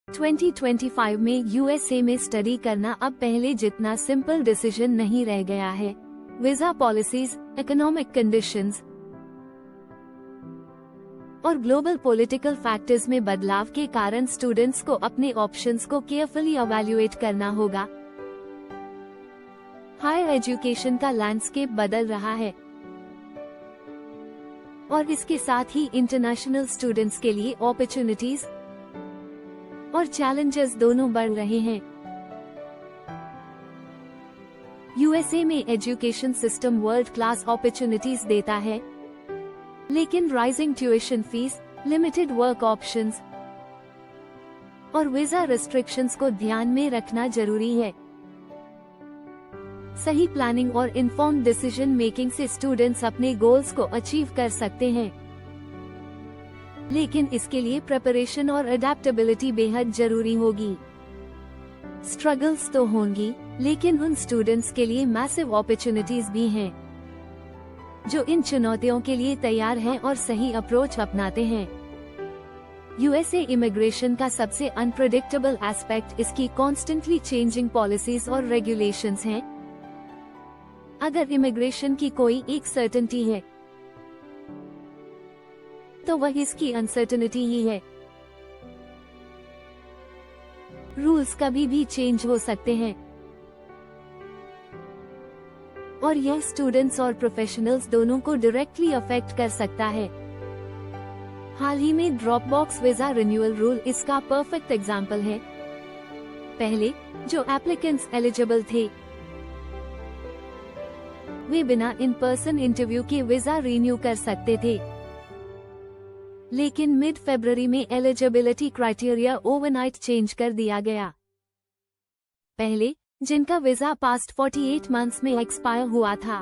2025 में यूएसए में स्टडी करना अब पहले जितना सिंपल डिसीजन नहीं रह गया है। वीजा पॉलिसीज, इकोनॉमिक कंडीशंस और ग्लोबल पॉलिटिकल फैक्टर्स में बदलाव के कारण स्टूडेंट्स को अपने ऑप्शंस को केयरफुली इवैल्यूएट करना होगा। हायर एजुकेशन का लैंडस्केप बदल रहा है और इसके साथ ही इंटरनेशनल स्टूडेंट्स के लिए अपॉर्चुनिटीज और चैलेंजेस दोनों बढ़ रहे हैं। यूएसए में education system world class opportunities देता है, लेकिन rising tuition fees, limited work options और वीजा रिस्ट्रिक्शंस को ध्यान में रखना जरूरी है। सही प्लानिंग और इन्फॉर्म्ड डिसीजन मेकिंग से स्टूडेंट्स अपने गोल्स को अचीव कर सकते हैं, लेकिन इसके लिए प्रिपरेशन और अडेप्टेबिलिटी बेहद जरूरी होगी। स्ट्रगल्स तो होंगी, लेकिन उन स्टूडेंट्स के लिए मैसिव अपॉर्चुनिटीज भी हैं, जो इन चुनौतियों के लिए तैयार हैं और सही अप्रोच अपनाते हैं। यूएसए इमिग्रेशन का सबसे अनप्रेडिक्टेबल एस्पेक्ट इसकी कॉन्स्टेंटली चेंजिंग पॉलिसीज और रेगुलेशंस हैं। अगर इमिग्रेशन की कोई एक सर्टेनिटी है, तो वह इसकी अनसर्टेनिटी ही है। रूल्स कभी भी चेंज हो सकते हैं और यह स्टूडेंट्स और प्रोफेशनल्स दोनों को डायरेक्टली अफेक्ट कर सकता है। हाल ही में ड्रॉपबॉक्स वीजा रिन्यूअल रूल इसका परफेक्ट एग्जाम्पल है। पहले जो एप्लीकेंट्स एलिजिबल थे, वे बिना इन पर्सन इंटरव्यू के वीजा रिन्यू कर सकते थे, लेकिन मिड फरवरी में एलिजिबिलिटी क्राइटेरिया ओवरनाइट चेंज कर दिया गया। पहले जिनका वीजा पास्ट 48 मंथ्स में एक्सपायर हुआ था,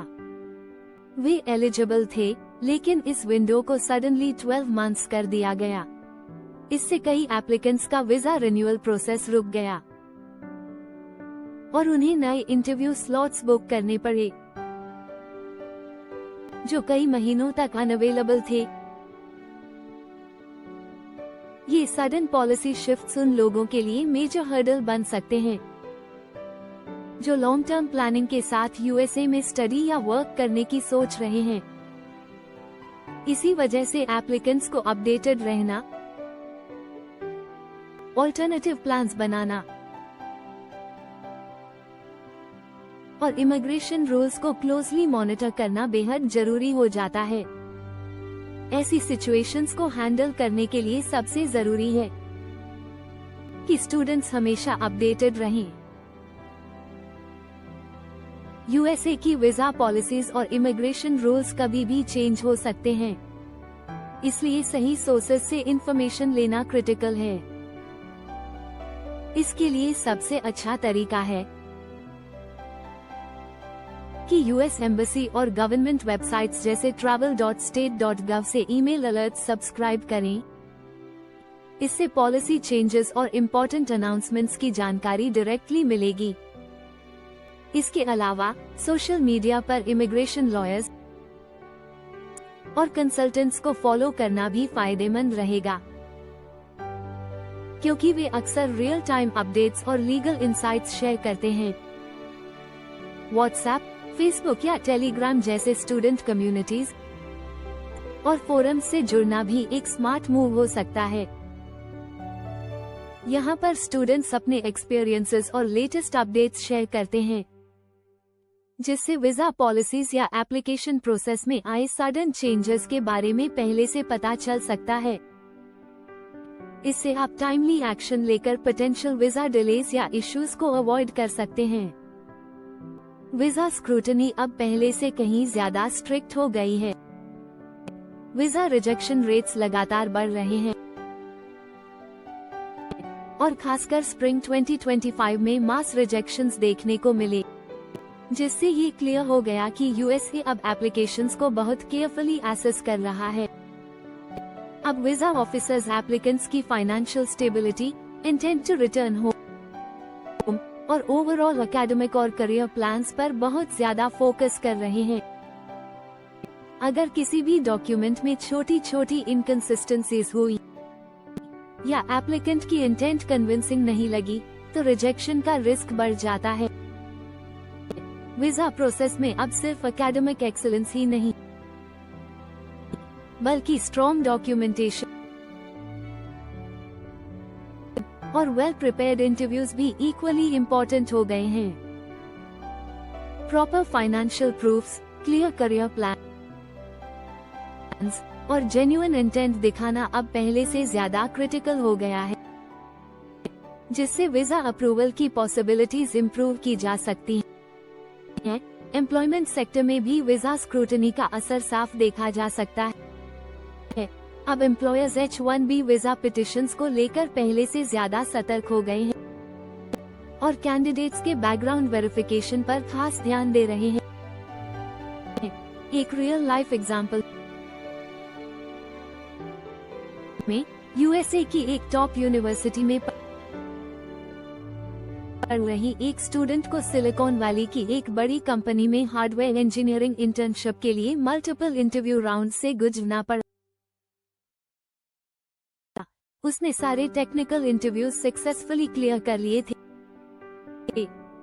वे एलिजिबल थे, लेकिन इस विंडो को सडनली 12 मंथ्स कर दिया गया। इससे कई एप्लीकेंट्स का वीजा रिन्यूअल प्रोसेस रुक गया और उन्हें नए इंटरव्यू स्लॉट्स बुक करने पड़े, जो कई महीनों तक अनअवेलेबल थे। ये सडन पॉलिसी शिफ्ट्स उन लोगों के लिए मेजर हर्डल बन सकते हैं जो लॉन्ग टर्म प्लानिंग के साथ यूएसए में स्टडी या वर्क करने की सोच रहे हैं। इसी वजह से एप्लीकेंट्स को अपडेटेड रहना, ऑल्टरनेटिव प्लान्स बनाना और इमिग्रेशन रूल्स को क्लोजली मॉनिटर करना बेहद जरूरी हो जाता है। ऐसी सिचुएशंस को हैंडल करने के लिए सबसे जरूरी है कि स्टूडेंट्स हमेशा अपडेटेड रहें। यूएसए की वीजा पॉलिसीज और इमिग्रेशन रूल्स कभी भी चेंज हो सकते हैं, इसलिए सही सोर्सेज से इंफॉर्मेशन लेना क्रिटिकल है। इसके लिए सबसे अच्छा तरीका है कि यूएस एम्बेसी और गवर्नमेंट वेबसाइट्स जैसे travel.state.gov से ईमेल अलर्ट सब्सक्राइब करें। इससे पॉलिसी चेंजेस और इम्पोर्टेंट अनाउंसमेंट्स की जानकारी डायरेक्टली मिलेगी। इसके अलावा सोशल मीडिया पर इमिग्रेशन लॉयर्स और कंसल्टेंट्स को फॉलो करना भी फायदेमंद रहेगा, क्योंकि वे अक्सर रियल टाइम अपडेट्स और लीगल इंसाइट्स शेयर करते हैं। व्हाट्सएप, फेसबुक या टेलीग्राम जैसे स्टूडेंट कम्युनिटीज और फोरम से जुड़ना भी एक स्मार्ट मूव हो सकता है। यहाँ पर स्टूडेंट्स अपने एक्सपीरियंसेस और लेटेस्ट अपडेट्स शेयर करते हैं, जिससे वीजा पॉलिसीज या एप्लीकेशन प्रोसेस में आए सडन चेंजेस के बारे में पहले से पता चल सकता है। इससे आप टाइमली एक्शन लेकर पोटेंशियल वीजा डिलेज या इश्यूज को अवॉइड कर सकते हैं। वीजा स्क्रूटनी अब पहले से कहीं ज्यादा स्ट्रिक्ट हो गई है। वीजा रिजेक्शन रेट्स लगातार बढ़ रहे हैं और खासकर स्प्रिंग 2025 में मास रिजेक्शंस देखने को मिले, जिससे ये क्लियर हो गया कि यूएसए अब एप्लीकेशंस को बहुत केयरफुली एसेस कर रहा है। अब वीजा ऑफिसर्स एप्लीकेंट्स की financial stability, intent to return home और ओवरऑल एकेडमिक और करियर प्लान्स पर बहुत ज्यादा फोकस कर रहे हैं। अगर किसी भी डॉक्यूमेंट में छोटी छोटी इनकंसिस्टेंसीज हुई या एप्लीकेंट की इंटेंट कन्विंसिंग नहीं लगी तो रिजेक्शन का रिस्क बढ़ जाता है। वीजा प्रोसेस में अब सिर्फ एकेडमिक एक्सीलेंस ही नहीं बल्कि स्ट्रॉन्ग डॉक्यूमेंटेशन और वेल प्रिपेयर्ड इंटरव्यूज भी इक्वली इम्पोर्टेंट हो गए हैं। Proper financial proofs, clear career plans और जेन्युइन इंटेंट दिखाना अब पहले से ज्यादा क्रिटिकल हो गया है, जिससे वीजा अप्रूवल की पॉसिबिलिटीज इम्प्रूव की जा सकती हैं। एम्प्लॉयमेंट सेक्टर में भी वीजा स्क्रूटनी का असर साफ देखा जा सकता है। अब एम्प्लॉयर्स H-1B वीजा पिटिशंस को लेकर पहले से ज्यादा सतर्क हो गए हैं और कैंडिडेट्स के बैकग्राउंड वेरिफिकेशन पर खास ध्यान दे रहे हैं। एक रियल लाइफ एग्जांपल में USA की एक टॉप यूनिवर्सिटी में पढ़ रही एक स्टूडेंट को सिलिकॉन वैली की एक बड़ी कंपनी में हार्डवेयर इंजीनियरिंग इंटर्नशिप के लिए मल्टीपल इंटरव्यू राउंड से गुजरना पड़ा। उसने सारे टेक्निकल इंटरव्यूज सक्सेसफुली क्लियर कर लिए थे,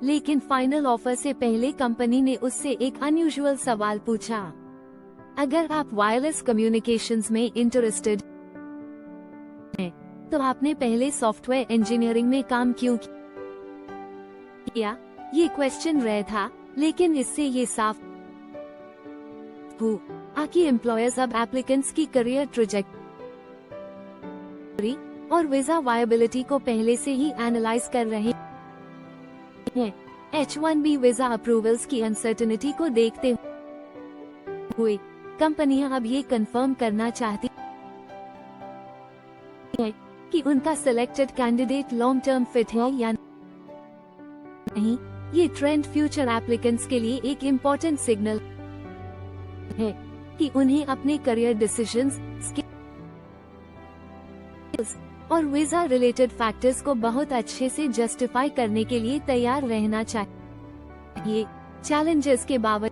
लेकिन फाइनल ऑफर से पहले कंपनी ने उससे एक अनयूजुअल सवाल पूछा। अगर आप वायरलेस कम्युनिकेशंस में इंटरेस्टेड हैं, तो आपने पहले सॉफ्टवेयर इंजीनियरिंग में काम क्यों किया? ये क्वेश्चन रेयर था, लेकिन इससे ये साफ हुआ कि एम्प्लॉयर्स अब एप्लीकेंट्स की करियर ट्रैजेक्टरी और वीजा वायबिलिटी को पहले से ही एनालाइज कर रहे हैं। H-1B वीजा अप्रूवल्स की अनसर्टेनिटी को देखते हुए कंपनियां अब ये कंफर्म करना चाहती हैं कि उनका selected candidate long term fit है या नहीं। ये ट्रेंड फ्यूचर एप्लीकेंट्स के लिए एक इम्पोर्टेंट सिग्नल है कि उन्हें अपने करियर डिसीजंस, स्किल्स और वीजा रिलेटेड फैक्टर्स को बहुत अच्छे से जस्टिफाई करने के लिए तैयार रहना चाहिए। चैलेंजेस के बावजूद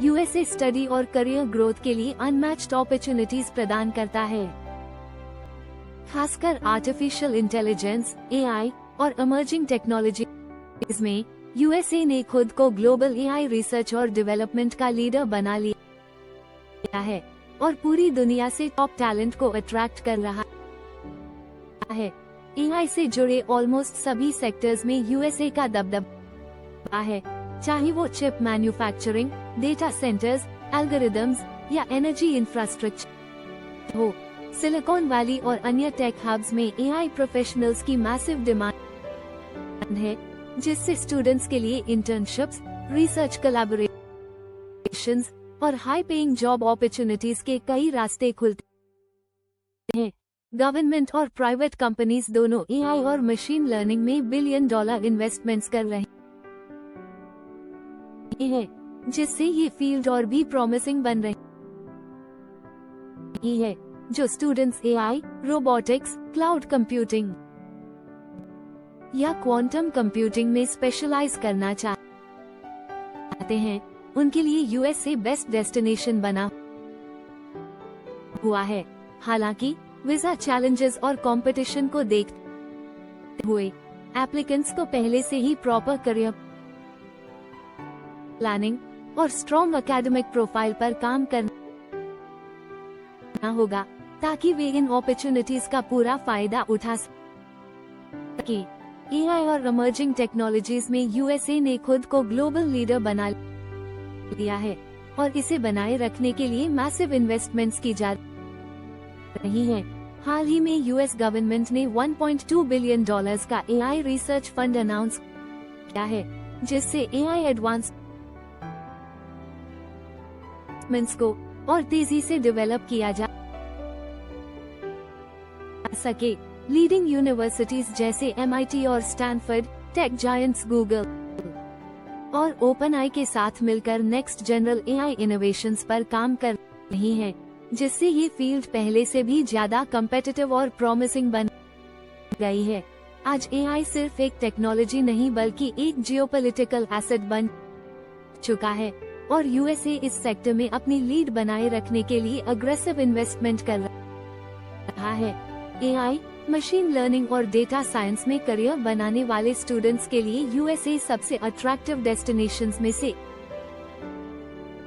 USA स्टडी और करियर ग्रोथ के लिए अनमैच्ड अपॉर्चुनिटीज प्रदान करता है। खासकर आर्टिफिशियल इंटेलिजेंस, AI और इमर्जिंग टेक्नोलॉजी इसमें USA ने खुद को ग्लोबल AI रिसर्च और डेवलपमेंट का लीडर बना लिया है और पूरी दुनिया से टॉप टैलेंट को अट्रैक्ट कर रहा है। AI से जुड़े ऑलमोस्ट सभी सेक्टर्स में USA का दबदबा है, चाहे वो chip manufacturing, data centres, algorithms या एनर्जी इंफ्रास्ट्रक्चर हो। सिलिकॉन वैली और अन्य टेक हब्स में AI प्रोफेशनल्स की मैसिव डिमांड है, जिससे स्टूडेंट्स के लिए इंटर्नशिप्स, रिसर्च कोलैबोरेशंस और हाई पेइंग जॉब अपॉर्चुनिटीज के कई रास्ते खुलते हैं। गवर्नमेंट और प्राइवेट कंपनीज दोनों AI और मशीन लर्निंग में $1 बिलियन इन्वेस्टमेंट्स कर रहे हैं, जिससे ये फील्ड और भी प्रॉमिसिंग बन रही है, जो students AI, robotics, cloud computing या क्वांटम कंप्यूटिंग में स्पेशलाइज करना चाहते हैं, उनके लिए USA बेस्ट डेस्टिनेशन बना हुआ है। हालांकि वीजा चैलेंजेस और कंपटीशन को देखते हुए एप्लीकेंट्स को पहले से ही प्रॉपर करियर प्लानिंग और स्ट्रॉन्ग एकेडमिक प्रोफाइल पर काम करना होगा, ताकि वे इन अपॉर्चुनिटीज का पूरा फायदा उठा सके। AI और इमर्जिंग टेक्नोलॉजीज में USA ने खुद को ग्लोबल लीडर बना लिया है और इसे बनाए रखने के लिए मैसिव इन्वेस्टमेंट्स की जा रही हैं। हाल ही में US गवर्नमेंट ने $1.2 बिलियन का AI रिसर्च फंड अनाउंस किया है, जिससे AI एडवांसमेंट्स को और तेजी से डेवलप किया जा सके। लीडिंग यूनिवर्सिटीज जैसे MIT और स्टैनफोर्ड, टेक जायंट्स गूगल और OpenAI के साथ मिलकर नेक्स्ट जनरल AI इनोवेशंस पर काम कर रही हैं, जिससे ये फील्ड पहले से भी ज्यादा कम्पिटिटिव और प्रॉमिसिंग बन गई है। आज AI सिर्फ एक टेक्नोलॉजी नहीं बल्कि एक जियोपॉलिटिकल एसेट बन चुका है। और यूएसए इस सेक्टर में अपनी लीड बनाए रखने के लिए अग्रेसिव इन्वेस्टमेंट कर रहा है। एआई, मशीन लर्निंग और डेटा साइंस में करियर बनाने वाले स्टूडेंट्स के लिए यूएसए सबसे अट्रैक्टिव डेस्टिनेशंस में से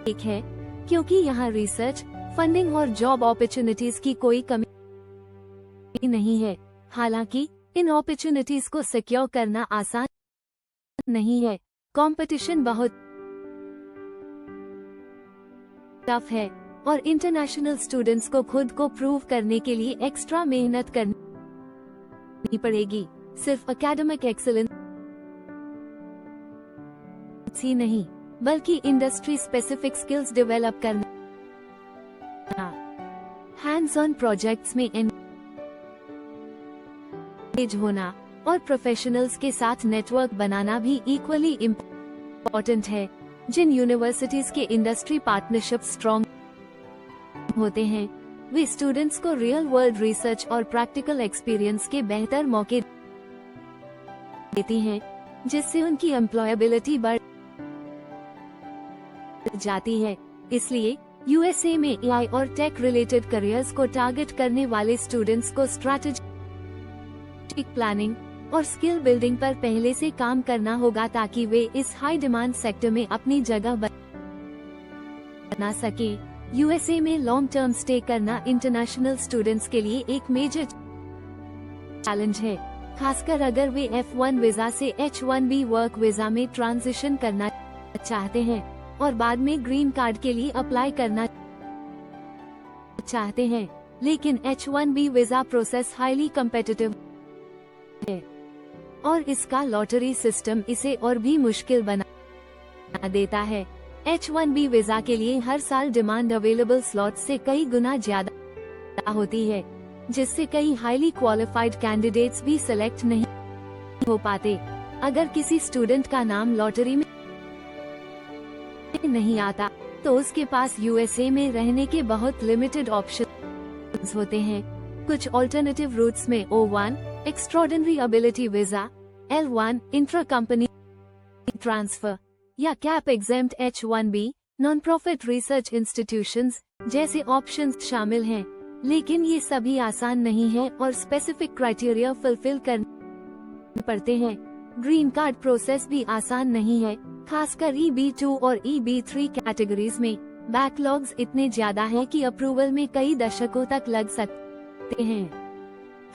एक है, क्योंकि यहाँ रिसर्च, फंडिंग और जॉब अपॉर्चुनिटीज की कोई कमी नहीं है। हालांकि इन अपॉर्चुनिटीज को सिक्योर करना आसान नहीं है। कंपटीशन बहुत टफ है और इंटरनेशनल स्टूडेंट्स को खुद को प्रूव करने के लिए एक्स्ट्रा मेहनत करनी पड़ेगी। सिर्फ एकेडमिक एक्सीलेंस ही नहीं, बल्कि इंडस्ट्री स्पेसिफिक स्किल्स डेवलप करना, हैंड्स ऑन प्रोजेक्ट्स में एंगेज होना और प्रोफेशनल्स के साथ नेटवर्क बनाना भी इक्वली इम्पोर्टेंट है। जिन यूनिवर्सिटीज के इंडस्ट्री पार्टनरशिप स्ट्रॉन्ग होते हैं, वे स्टूडेंट्स को रियल वर्ल्ड रिसर्च और प्रैक्टिकल एक्सपीरियंस के बेहतर मौके देती हैं, जिससे उनकी एम्प्लॉयबिलिटी बढ़ जाती है। इसलिए यूएसए में एआई और टेक रिलेटेड करियर्स को टारगेट करने वाले स्टूडेंट्स को स्ट्रैटेजिक प्लानिंग और स्किल बिल्डिंग पर पहले से काम करना होगा, ताकि वे इस हाई डिमांड सेक्टर में अपनी जगह बना सके। यूएसए में लॉन्ग टर्म स्टे करना इंटरनेशनल स्टूडेंट्स के लिए एक मेजर चैलेंज है, खासकर अगर वे F1 वीजा से H1B वर्क वीजा में ट्रांजिशन करना चाहते हैं और बाद में ग्रीन कार्ड के लिए अप्लाई करना चाहते हैं। लेकिन H1B visa process highly competitive है और इसका लॉटरी सिस्टम इसे और भी मुश्किल बना देता है। H1B वीजा के लिए हर साल डिमांड अवेलेबल स्लॉट से कई गुना ज्यादा होती है, जिससे कई हाईली क्वालिफाइड कैंडिडेट्स भी सिलेक्ट नहीं हो पाते। अगर किसी स्टूडेंट का नाम लॉटरी में नहीं आता, तो उसके पास यूएसए में रहने के बहुत लिमिटेड ऑप्शंस होते हैं। कुछ ऑल्टरनेटिव रूट्स में O1 extraordinary ability visa, L1 intra company transfer या cap exempt H1B non profit research institutions जैसे ऑप्शंस शामिल हैं, लेकिन ये सभी आसान नहीं है और स्पेसिफिक क्राइटेरिया फुलफिल करने पड़ते हैं। ग्रीन कार्ड प्रोसेस भी आसान नहीं है, खासकर EB2 और EB3 कैटेगरीज में बैकलॉग्स इतने ज्यादा हैं कि अप्रूवल में कई दशकों तक लग सकते हैं।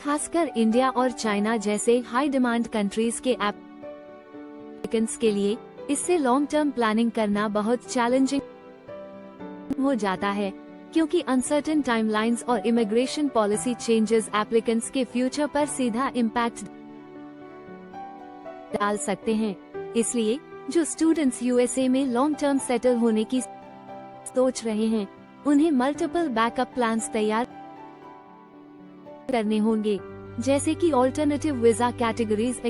खासकर इंडिया और चाइना जैसे हाई डिमांड कंट्रीज के एप्लीकेंट्स के लिए इससे लॉन्ग टर्म प्लानिंग करना बहुत चैलेंजिंग हो जाता है, क्योंकि अनसर्टेन टाइमलाइंस और इमिग्रेशन पॉलिसी चेंजेस एप्लीकेंट्स के फ्यूचर पर सीधा इम्पैक्ट डाल सकते हैं। इसलिए जो स्टूडेंट्स यूएसए में लॉन्ग टर्म सेटल होने की सोच रहे हैं, उन्हें मल्टीपल बैकअप प्लान्स तैयार करने होंगे, जैसे कि ऑल्टरनेटिव वीजा कैटेगरीज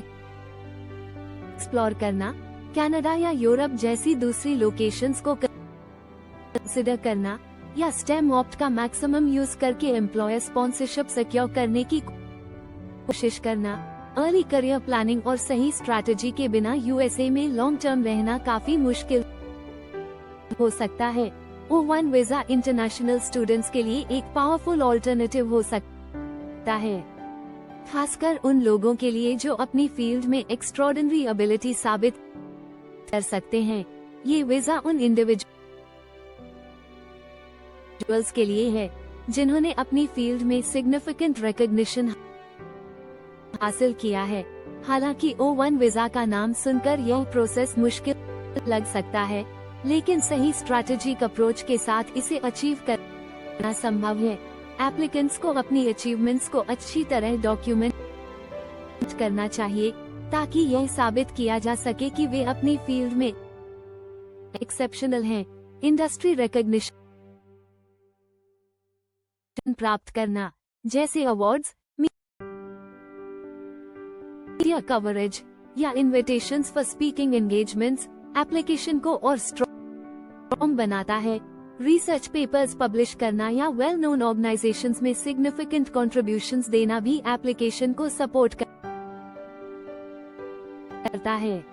एक्सप्लोर करना, कनाडा या यूरोप जैसी दूसरी लोकेशंस को कंसिडर करना, या स्टेम ऑप्ट का मैक्सिमम यूज करके एम्प्लॉयर स्पॉन्सरशिप सिक्योर करने की कोशिश करना। अर्ली करियर प्लानिंग और सही स्ट्रैटेजी के बिना यूएसए में लॉन्ग टर्म रहना काफी मुश्किल हो सकता है। O1 वीजा इंटरनेशनल स्टूडेंट्स के लिए एक पावरफुल ऑल्टरनेटिव हो सकता है, खासकर उन लोगों के लिए जो अपनी फील्ड में एक्स्ट्रॉर्डिनरी एबिलिटी साबित कर सकते हैं। ये वीजा उन इंडिविजुअल्स के लिए है जिन्होंने अपनी फील्ड में सिग्निफिकेंट रिकॉग्निशन हासिल किया है। हालांकि O1 वीजा का नाम सुनकर यह प्रोसेस मुश्किल लग सकता है, लेकिन सही स्ट्रैटेजिक अप्रोच के साथ इसे अचीव करना संभव है। एप्लीकेंट्स को अपनी अचीवमेंट्स को अच्छी तरह डॉक्यूमेंट करना चाहिए, ताकि यह साबित किया जा सके कि वे अपनी फील्ड में एक्सेप्शनल हैं। इंडस्ट्री रिकॉग्निशन प्राप्त करना, जैसे अवार्ड्स, मीडिया कवरेज या invitations for speaking engagements application को और स्ट्रॉन्ग बनाता है। रिसर्च पेपर्स पब्लिश करना या वेल नोन ऑर्गेनाइजेशंस में सिग्निफिकेंट कंट्रीब्यूशंस देना भी एप्लीकेशन को सपोर्ट करता है।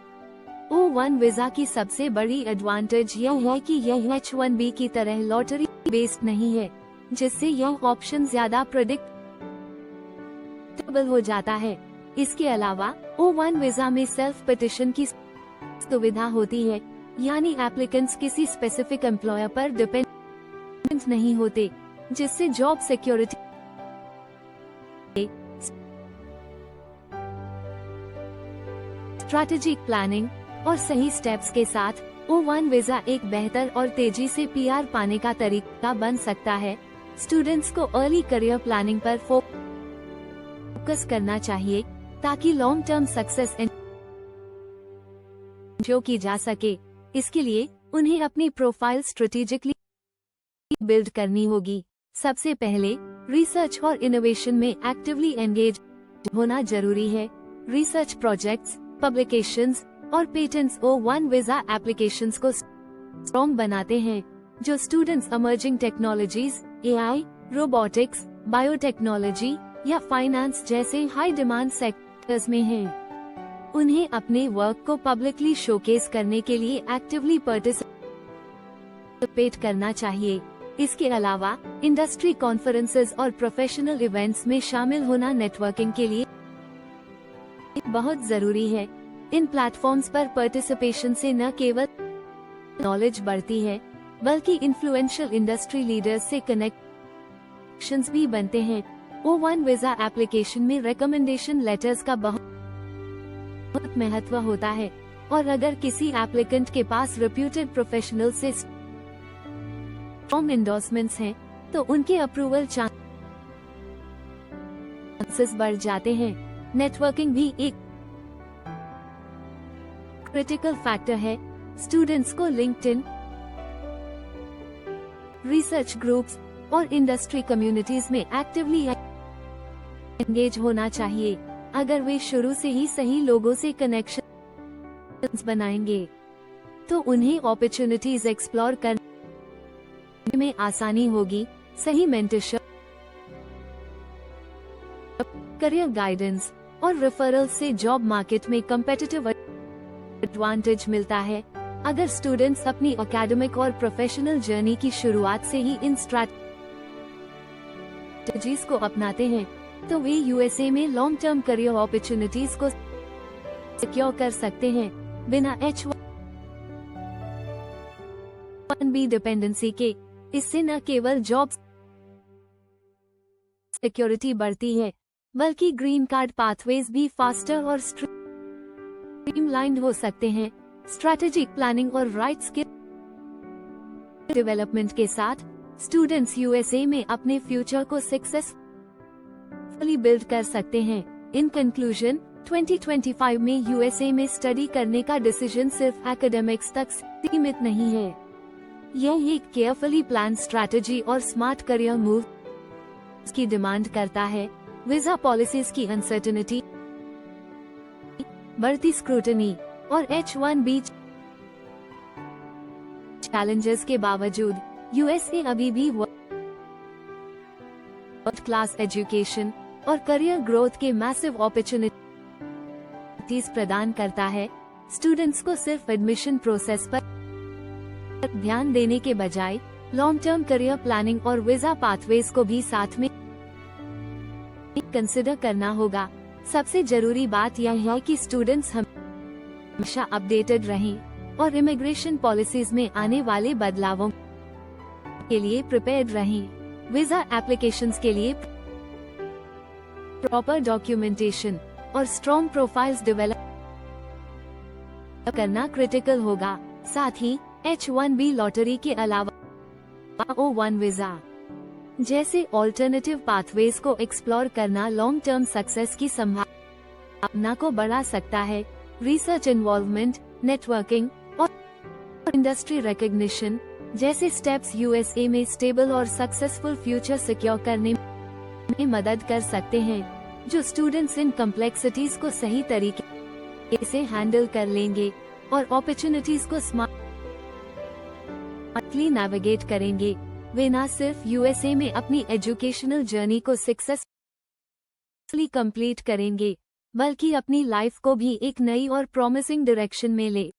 O1 वीजा की सबसे बड़ी एडवांटेज यह है कि यह H1B की तरह लॉटरी बेस्ड नहीं है, जिससे यह ऑप्शन ज्यादा प्रेडिक्टेबल हो जाता है। इसके अलावा O1 वीजा में सेल्फ पिटिशन की सुविधा होती है, यानी एप्लीकेंट्स किसी स्पेसिफिक एम्प्लॉयर पर डिपेंडेंट नहीं होते, जिससे जॉब सिक्योरिटी स्ट्रैटेजिक प्लानिंग और सही स्टेप्स के साथ O1 वीजा एक बेहतर और तेजी से PR पाने का तरीका बन सकता है। स्टूडेंट्स को अर्ली करियर प्लानिंग पर फोकस करना चाहिए ताकि लॉन्ग टर्म सक्सेस एंश्योर की जा सके। इसके लिए उन्हें अपनी प्रोफाइल स्ट्रेटेजिकली बिल्ड करनी होगी। सबसे पहले रिसर्च और इनोवेशन में एक्टिवली एंगेज होना जरूरी है। रिसर्च प्रोजेक्ट्स, पब्लिकेशंस और पेटेंट्स O1 वीजा एप्लीकेशंस को स्ट्रॉन्ग बनाते हैं, जो students emerging technologies, AI, robotics, biotechnology या फाइनेंस जैसे हाई डिमांड सेक्टर्स में हैं। उन्हें अपने वर्क को पब्लिकली शोकेस करने के लिए एक्टिवली पार्टिसिपेट करना चाहिए। इसके अलावा इंडस्ट्री कॉन्फ्रेंसेस और प्रोफेशनल इवेंट्स में शामिल होना नेटवर्किंग के लिए बहुत जरूरी है। इन प्लेटफॉर्म्स पर पार्टिसिपेशन से न केवल नॉलेज बढ़ती है, बल्कि इन्फ्लुएंशियल इंडस्ट्री लीडर्स से कनेक्शंस भी बनते हैं। O1 वीजा एप्लीकेशन में रिकमेंडेशन लेटर्स का बहुत महत्व होता है, और अगर किसी एप्लीकेंट के पास रेप्यूटेड प्रोफेशनल से स्ट्रॉन्ग एंडोर्समेंट्स हैं, तो उनके अप्रूवल चांसेस बढ़ जाते हैं। नेटवर्किंग भी एक क्रिटिकल फैक्टर है। स्टूडेंट्स को लिंक्डइन, रिसर्च ग्रुप्स और इंडस्ट्री कम्युनिटीज में एक्टिवली एंगेज होना चाहिए। अगर वे शुरू से ही सही लोगों से कनेक्शंस बनाएंगे, तो उन्हें अपॉर्चुनिटीज एक्सप्लोर करने में आसानी होगी। सही मेंटरशिप, करियर गाइडेंस और रेफरल से जॉब मार्केट में कम्पिटिटिव एडवांटेज मिलता है। अगर स्टूडेंट्स अपनी एकेडमिक और प्रोफेशनल जर्नी की शुरुआत से ही इन स्ट्रैटेजीज को अपनाते हैं, तो वे USA में लॉन्ग टर्म करियर अपॉर्चुनिटीज को सिक्योर कर सकते हैं बिना H1B डिपेंडेंसी के। इससे न केवल जॉब सिक्योरिटी बढ़ती है, बल्कि ग्रीन कार्ड पाथवेज भी फास्टर और स्ट्रीमलाइंड हो सकते हैं। स्ट्रैटेजिक प्लानिंग और राइट स्किल डेवलपमेंट के साथ स्टूडेंट्स USA में अपने फ्यूचर को सक्सेसफुली बिल्ड कर सकते हैं। इन कंक्लूजन, 2025 में USA में स्टडी करने का डिसीजन सिर्फ एकेडमिक्स तक सीमित नहीं है। यह एक केयरफुली प्लान स्ट्रैटेजी और स्मार्ट करियर मूव की डिमांड करता है। वीजा पॉलिसीज की अनसर्टेनिटी, बढ़ती स्क्रूटनी और H1B चैलेंजेस के बावजूद USA अभी भी वर्ल्ड क्लास एजुकेशन और करियर ग्रोथ के मैसिव अपॉर्चुनिटीज प्रदान करता है। स्टूडेंट्स को सिर्फ एडमिशन प्रोसेस पर ध्यान देने के बजाय लॉन्ग टर्म करियर प्लानिंग और वीजा पाथवेज को भी साथ में कंसिडर करना होगा। सबसे जरूरी बात यह है कि स्टूडेंट्स हमेशा अपडेटेड रहें और इमिग्रेशन पॉलिसीज में आने वाले बदलावों के लिए प्रिपेयर्ड रहें। वीजा एप्लीकेशंस के लिए प्रॉपर डॉक्यूमेंटेशन और स्ट्रॉन्ग प्रोफाइल्स डेवलप करना क्रिटिकल होगा। साथ ही H1B लॉटरी के अलावा O1 वीजा जैसे ऑल्टरनेटिव पाथवेज को एक्सप्लोर करना लॉन्ग टर्म सक्सेस की संभावना को बढ़ा सकता है। रिसर्च इन्वॉल्वमेंट, नेटवर्किंग और इंडस्ट्री रिकॉग्निशन जैसे स्टेप्स USA में स्टेबल और सक्सेसफुल फ्यूचर सिक्योर करने में मदद कर सकते हैं, जो स्टूडेंट्स इन कॉम्प्लेक्सिटीज को सही तरीके से हैंडल कर लेंगे और अपॉर्चुनिटीज को स्मार्टली नेविगेट करेंगे। वे न सिर्फ USA में अपनी एजुकेशनल जर्नी को सक्सेसफुली कंप्लीट करेंगे, बल्कि अपनी लाइफ को भी एक नई और प्रॉमिसिंग डायरेक्शन में ले